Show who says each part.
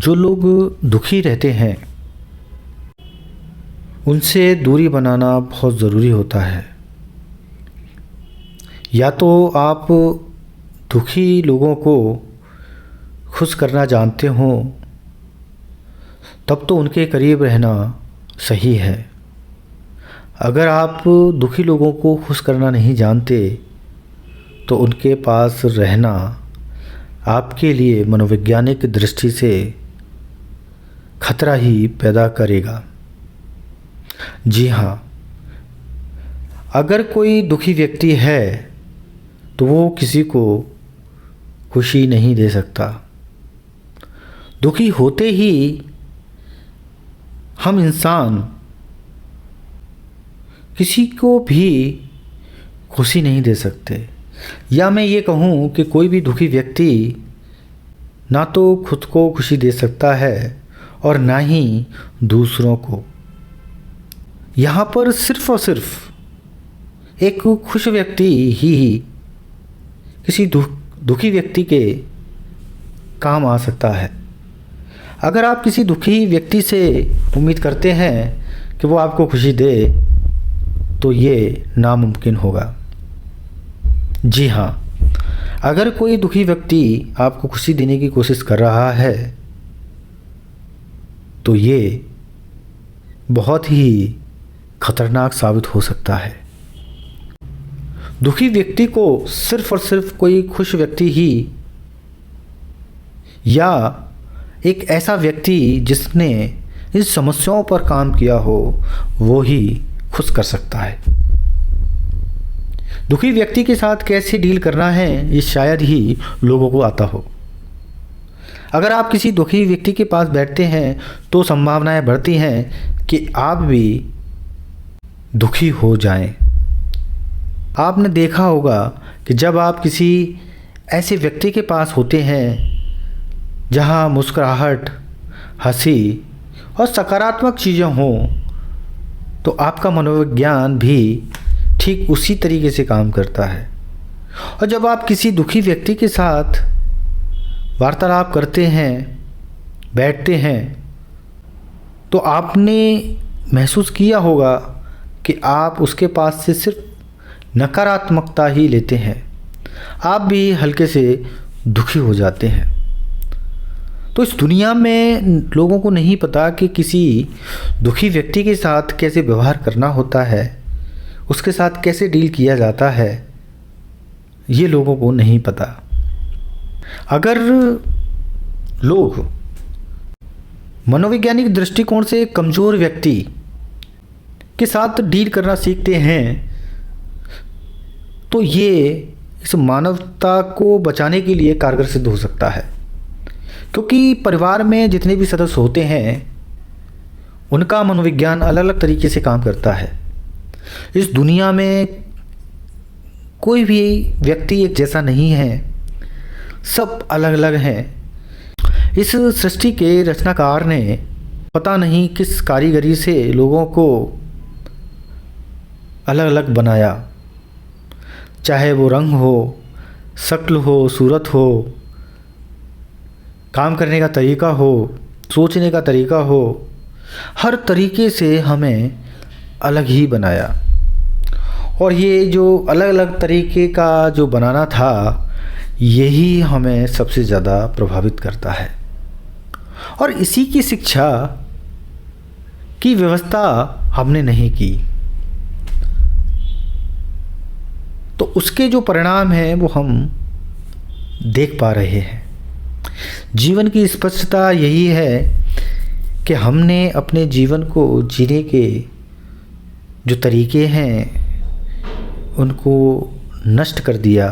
Speaker 1: जो लोग दुखी रहते हैं उनसे दूरी बनाना बहुत ज़रूरी होता है। या तो आप दुखी लोगों को खुश करना जानते हो तब तो उनके करीब रहना सही है। अगर आप दुखी लोगों को खुश करना नहीं जानते तो उनके पास रहना आपके लिए मनोवैज्ञानिक दृष्टि से खतरा ही पैदा करेगा। जी हाँ, अगर कोई दुखी व्यक्ति है तो वो किसी को खुशी नहीं दे सकता। दुखी होते ही हम इंसान किसी को भी खुशी नहीं दे सकते। या मैं ये कहूँ कि कोई भी दुखी व्यक्ति ना तो खुद को खुशी दे सकता है और ना ही दूसरों को। यहाँ पर सिर्फ और सिर्फ एक खुश व्यक्ति ही किसी दुखी व्यक्ति के काम आ सकता है। अगर आप किसी दुखी व्यक्ति से उम्मीद करते हैं कि वो आपको खुशी दे तो ये नामुमकिन होगा। जी हाँ, अगर कोई दुखी व्यक्ति आपको खुशी देने की कोशिश कर रहा है तो ये बहुत ही खतरनाक साबित हो सकता है। दुखी व्यक्ति को सिर्फ और सिर्फ कोई खुश व्यक्ति ही या एक ऐसा व्यक्ति जिसने इन समस्याओं पर काम किया हो वो ही खुश कर सकता है। दुखी व्यक्ति के साथ कैसे डील करना है ये शायद ही लोगों को आता हो। अगर आप किसी दुखी व्यक्ति के पास बैठते हैं तो संभावनाएं बढ़ती हैं कि आप भी दुखी हो जाएं। आपने देखा होगा कि जब आप किसी ऐसे व्यक्ति के पास होते हैं जहां मुस्कुराहट, हंसी और सकारात्मक चीज़ें हों तो आपका मनोविज्ञान भी ठीक उसी तरीके से काम करता है। और जब आप किसी दुखी व्यक्ति के साथ वार्तालाप करते हैं, बैठते हैं, तो आपने महसूस किया होगा कि आप उसके पास से सिर्फ नकारात्मकता ही लेते हैं। आप भी हल्के से दुखी हो जाते हैं। तो इस दुनिया में लोगों को नहीं पता कि किसी दुखी व्यक्ति के साथ कैसे व्यवहार करना होता है, उसके साथ कैसे डील किया जाता है, ये लोगों को नहीं पता। अगर लोग मनोवैज्ञानिक दृष्टिकोण से कमज़ोर व्यक्ति के साथ डील करना सीखते हैं तो ये इस मानवता को बचाने के लिए कारगर सिद्ध हो सकता है। क्योंकि परिवार में जितने भी सदस्य होते हैं उनका मनोविज्ञान अलग अलग तरीके से काम करता है। इस दुनिया में कोई भी व्यक्ति एक जैसा नहीं है, सब अलग अलग हैं। इस सृष्टि के रचनाकार ने पता नहीं किस कारीगरी से लोगों को अलग अलग बनाया, चाहे वो रंग हो, शक्ल हो, सूरत हो, काम करने का तरीका हो, सोचने का तरीका हो, हर तरीके से हमें अलग ही बनाया। और ये जो अलग अलग तरीके का जो बनाना था यही हमें सबसे ज़्यादा प्रभावित करता है। और इसी की शिक्षा की व्यवस्था हमने नहीं की तो उसके जो परिणाम हैं वो हम देख पा रहे हैं। जीवन की स्पष्टता यही है कि हमने अपने जीवन को जीने के जो तरीके हैं उनको नष्ट कर दिया